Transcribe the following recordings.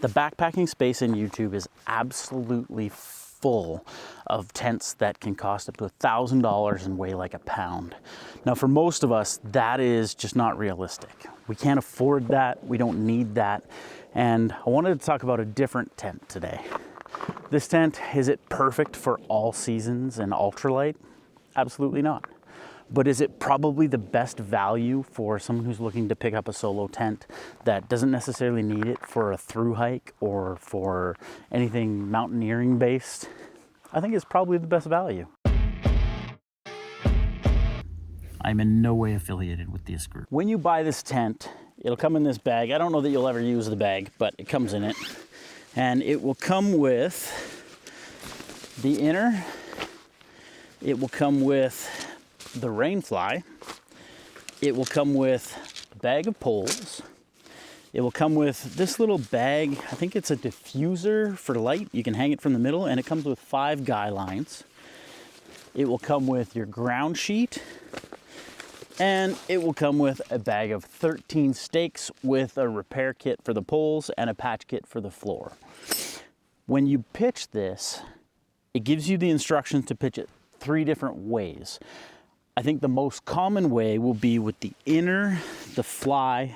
The backpacking space in YouTube is absolutely full of tents that can cost up to $1,000 and weigh like a pound. Now, for most of us, that is just not realistic. We can't afford that. We don't need that. And I wanted to talk about a different tent today. This tent, is it perfect for all seasons and ultralight? Absolutely not. But is it probably the best value for someone who's looking to pick up a solo tent that doesn't necessarily need it for a thru hike or for anything mountaineering based? I think it's probably the best value. I'm in no way affiliated with this group. When you buy this tent, it'll come in this bag. I don't know that you'll ever use the bag, but it comes in it. And it will come with the inner. It will come with the rainfly. It will come with a bag of poles. It will come with this little bag. I think it's a diffuser for light. You can hang it from the middle, and it comes with 5 guy lines. It will come with your ground sheet, and it will come with a bag of 13 stakes with a repair kit for the poles and a patch kit for the floor. When you pitch this, it gives you the instructions to pitch it 3 different ways. I think the most common way will be with the inner, the fly,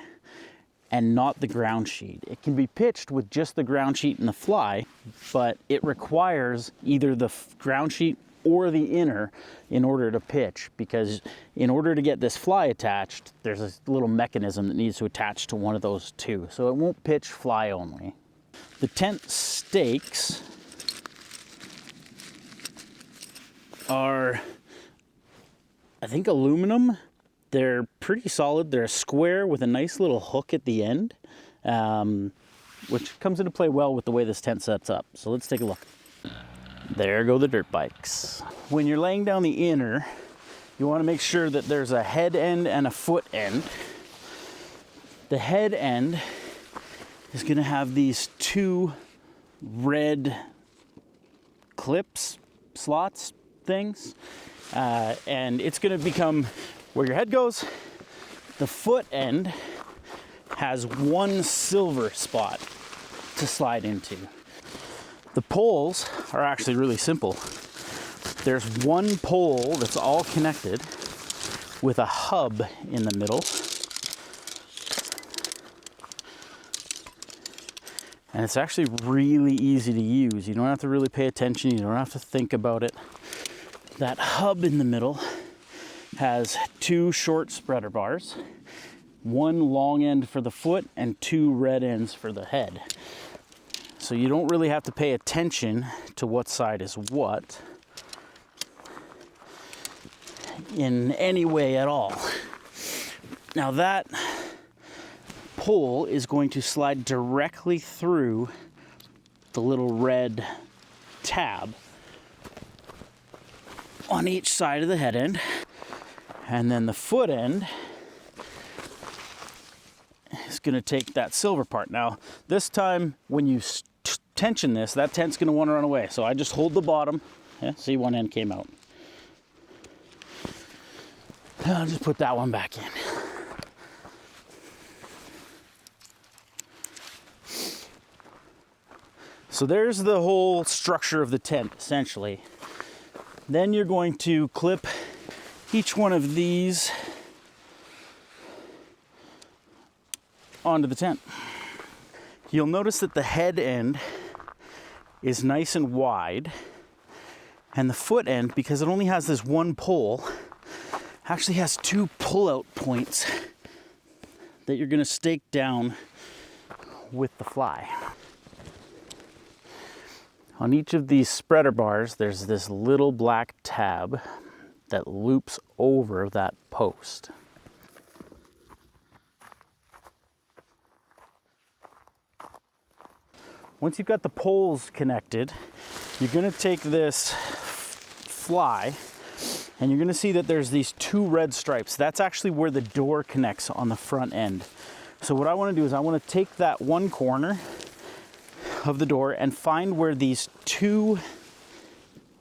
and not the ground sheet. It can be pitched with just the ground sheet and the fly, but it requires either the ground sheet or the inner in order to pitch, because in order to get this fly attached, there's a little mechanism that needs to attach to one of those 2. So it won't pitch fly only. The tent stakes are, I think, aluminum. They're pretty solid. They're a square with a nice little hook at the end, which comes into play well with the way this tent sets up. So let's take a look. There go the dirt bikes. When you're laying down the inner, you want to make sure that there's a head end and a foot end. The head end is going to have these 2 red clips, slots, things. And it's going to become where your head goes. The foot end has 1 silver spot to slide into. The poles are actually really simple. There's 1 pole that's all connected with a hub in the middle. And it's actually really easy to use. You don't have to really pay attention. You don't have to think about it. That hub in the middle has 2 short spreader bars, 1 long end for the foot, and 2 red ends for the head. So you don't really have to pay attention to what side is what in any way at all. Now that pole is going to slide directly through the little red tab on each side of the head end, and then the foot end is going to take that silver part. Now this time when you tension this, that tent's going to want to run away, so I just hold the bottom. Yeah, see, one end came out. I'll just put that one back in. So there's the whole structure of the tent, essentially. Then you're going to clip each one of these onto the tent. You'll notice that the head end is nice and wide, and the foot end, because it only has this 1 pole, actually has 2 pull-out points that you're going to stake down with the fly. On each of these spreader bars, there's this little black tab that loops over that post. Once you've got the poles connected, you're going to take this fly, and you're going to see that there's these 2 red stripes. That's actually where the door connects on the front end. So what I want to do is I want to take that one corner of the door and find where these 2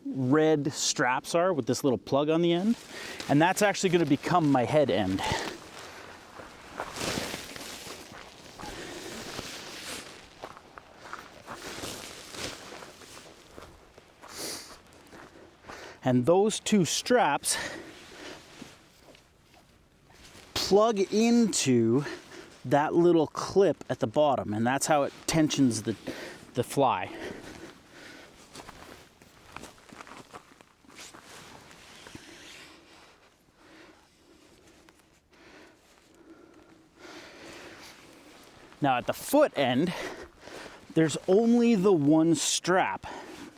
red straps are with this little plug on the end, and that's actually going to become my head end. And those two straps plug into that little clip at the bottom, and that's how it tensions the fly. Now at the foot end, there's only the one strap.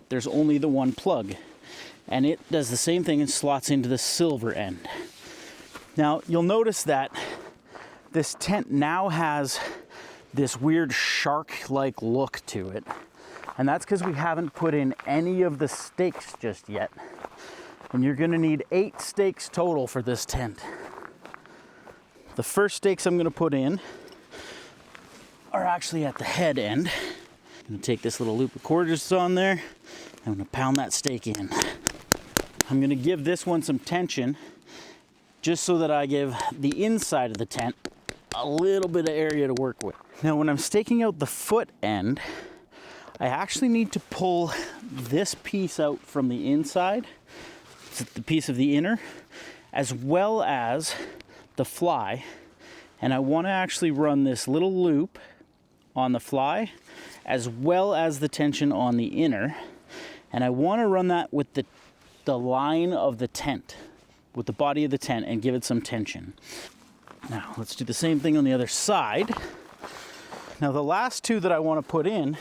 There's only the one plug. And it does the same thing and slots into the silver end. Now you'll notice that this tent now has this weird shark-like look to it. And that's because we haven't put in any of the stakes just yet. And you're gonna need 8 stakes total for this tent. The first stakes I'm gonna put in are actually at the head end. I'm gonna take this little loop of cord that's on there. I'm gonna pound that stake in. I'm gonna give this one some tension just so that I give the inside of the tent a little bit of area to work with. Now when I'm staking out the foot end, I actually need to pull this piece out from the inside, it's the piece of the inner, as well as the fly. And I wanna actually run this little loop on the fly as well as the tension on the inner, and I want to run that with the line of the tent, with the body of the tent, and give it some tension. Now let's do the same thing on the other side. Now the last two that I want to put in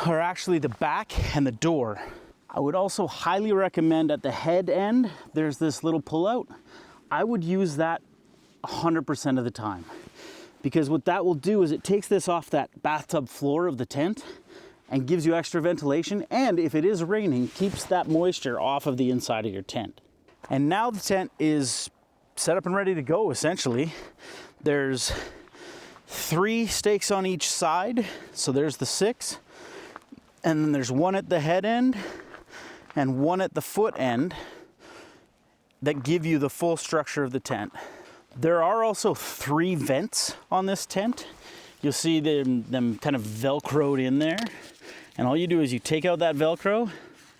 are actually the back and the door. I would also highly recommend at the head end there's this little pull-out. I would use that 100% of the time, because what that will do is it takes this off that bathtub floor of the tent and gives you extra ventilation, and if it is raining, keeps that moisture off of the inside of your tent. And now the tent is set up and ready to go, essentially. There's 3 stakes on each side, so there's the 6, and then there's one at the head end and one at the foot end that give you the full structure of the tent. There are also 3 vents on this tent. You'll see them kind of Velcroed in there. And all you do is you take out that Velcro,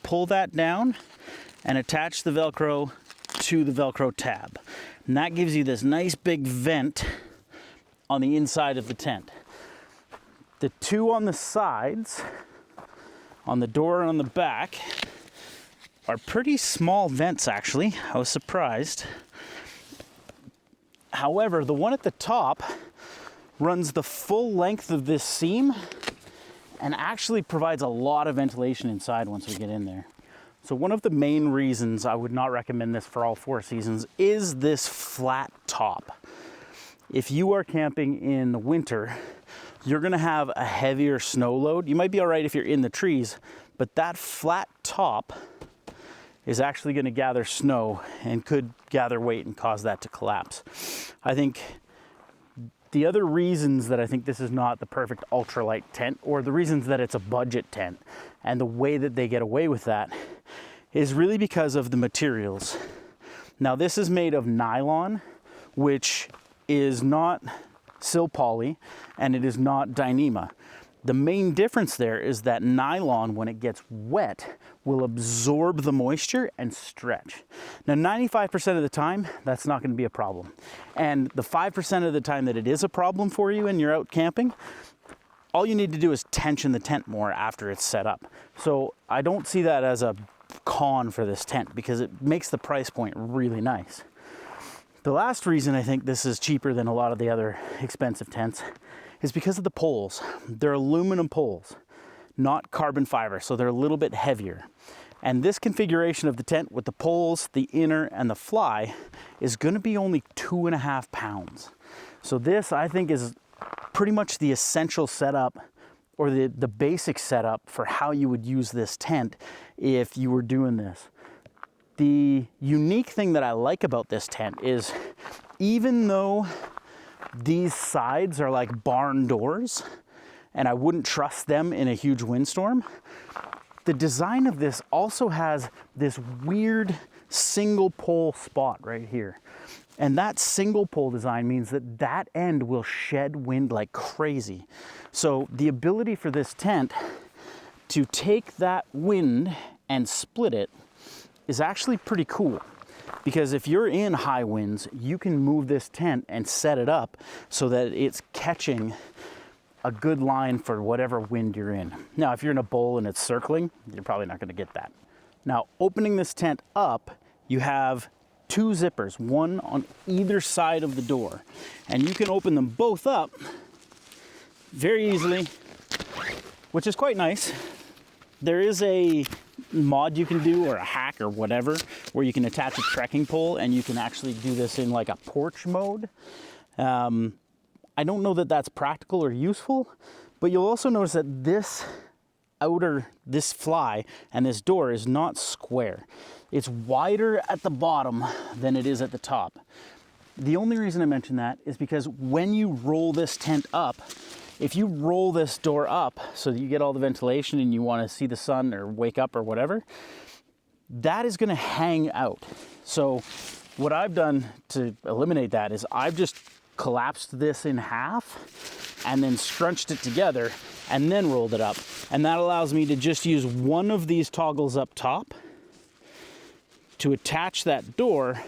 pull that down, and attach the Velcro to the Velcro tab. And that gives you this nice big vent on the inside of the tent. The 2 on the sides, on the door and on the back, are pretty small vents actually. I was surprised. However, the one at the top runs the full length of this seam and actually provides a lot of ventilation inside once we get in there. So one of the main reasons I would not recommend this for all 4 seasons is this flat top. If you are camping in the winter, you're gonna have a heavier snow load. You might be all right if you're in the trees, but that flat top is actually gonna gather snow and could gather weight and cause that to collapse. I think the other reasons that I think this is not the perfect ultralight tent, or the reasons that it's a budget tent and the way that they get away with that, is really because of the materials. Now this is made of nylon, which is not sil poly, and it is not Dyneema. The main difference there is that nylon, when it gets wet, will absorb the moisture and stretch. Now 95% of the time, that's not going to be a problem. And the 5% of the time that it is a problem for you and you're out camping, all you need to do is tension the tent more after it's set up. So I don't see that as a con for this tent, because it makes the price point really nice. The last reason I think this is cheaper than a lot of the other expensive tents is because of the poles. They're aluminum poles, not carbon fiber, so they're a little bit heavier. And this configuration of the tent with the poles, the inner, and the fly is gonna be only 2.5 pounds. So this, I think, is pretty much the essential setup, or the basic setup for how you would use this tent if you were doing this. The unique thing that I like about this tent is, even though these sides are like barn doors, and I wouldn't trust them in a huge windstorm, the design of this also has this weird single pole spot right here. And that single pole design means that that end will shed wind like crazy. So the ability for this tent to take that wind and split it is actually pretty cool. Because if you're in high winds, you can move this tent and set it up so that it's catching a good line for whatever wind you're in. Now, if you're in a bowl and it's circling, you're probably not going to get that. Now, opening this tent up, you have two zippers, one on either side of the door. And you can open them both up very easily, which is quite nice. There is a mod you can do, or a hack or whatever, where you can attach a trekking pole and you can actually do this in like a porch mode. I don't know that that's practical or useful, but you'll also notice that this fly and this door is not square. It's wider at the bottom than it is at the top. The only reason I mention that is because when you roll this tent up, if you roll this door up so that you get all the ventilation and you want to see the sun or wake up or whatever, that is going to hang out. So what I've done to eliminate that is I've just collapsed this in half and then scrunched it together and then rolled it up. And that allows me to just use one of these toggles up top to attach that door,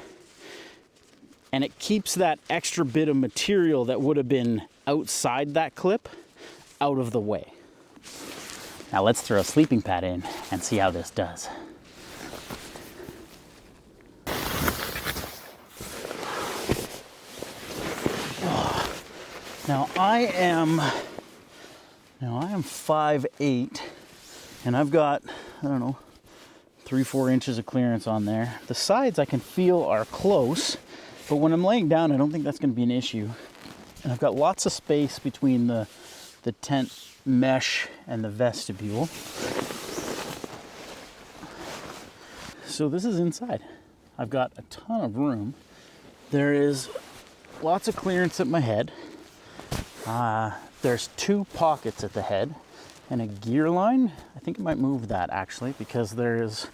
and it keeps that extra bit of material that would have been outside that clip out of the way. Now let's throw a sleeping pad in and see how this does. Now I am 5'8", and I've got, I don't know, 3-4 inches of clearance on there. The sides I can feel are close, but when I'm laying down, I don't think that's going to be an issue. And I've got lots of space between the tent mesh and the vestibule. So this is inside. I've got a ton of room. There is lots of clearance at my head. There's 2 pockets at the head and a gear line. I think I might move that actually, because there's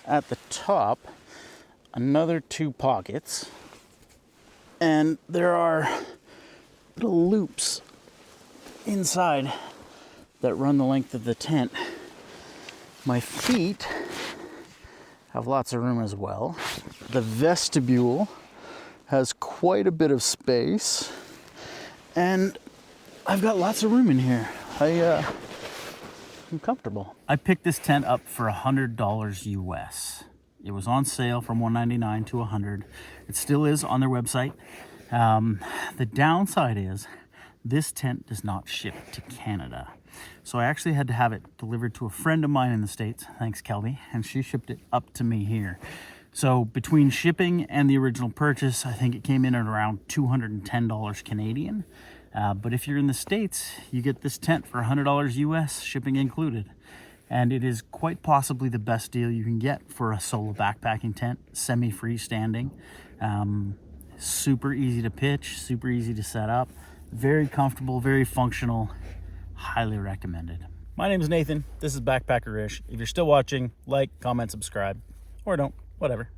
at the top another 2 pockets, and there are little loops inside that run the length of the tent. My feet have lots of room as well. The vestibule has quite a bit of space, and I've got lots of room in here. I'm comfortable. I picked this tent up for $100 US. It was on sale from $199 to $100. It still is on their website. The downside is this tent does not ship to Canada. So I actually had to have it delivered to a friend of mine in the States, thanks Kelby, and she shipped it up to me here. So between shipping and the original purchase, I think it came in at around $210 Canadian. But if you're in the States, you get this tent for $100 US, shipping included. And it is quite possibly the best deal you can get for a solo backpacking tent, semi-freestanding. Super easy to pitch, super easy to set up, very comfortable, very functional, highly recommended. My name is Nathan, this is Backpacker-ish. If you're still watching, like, comment, subscribe, or don't, whatever.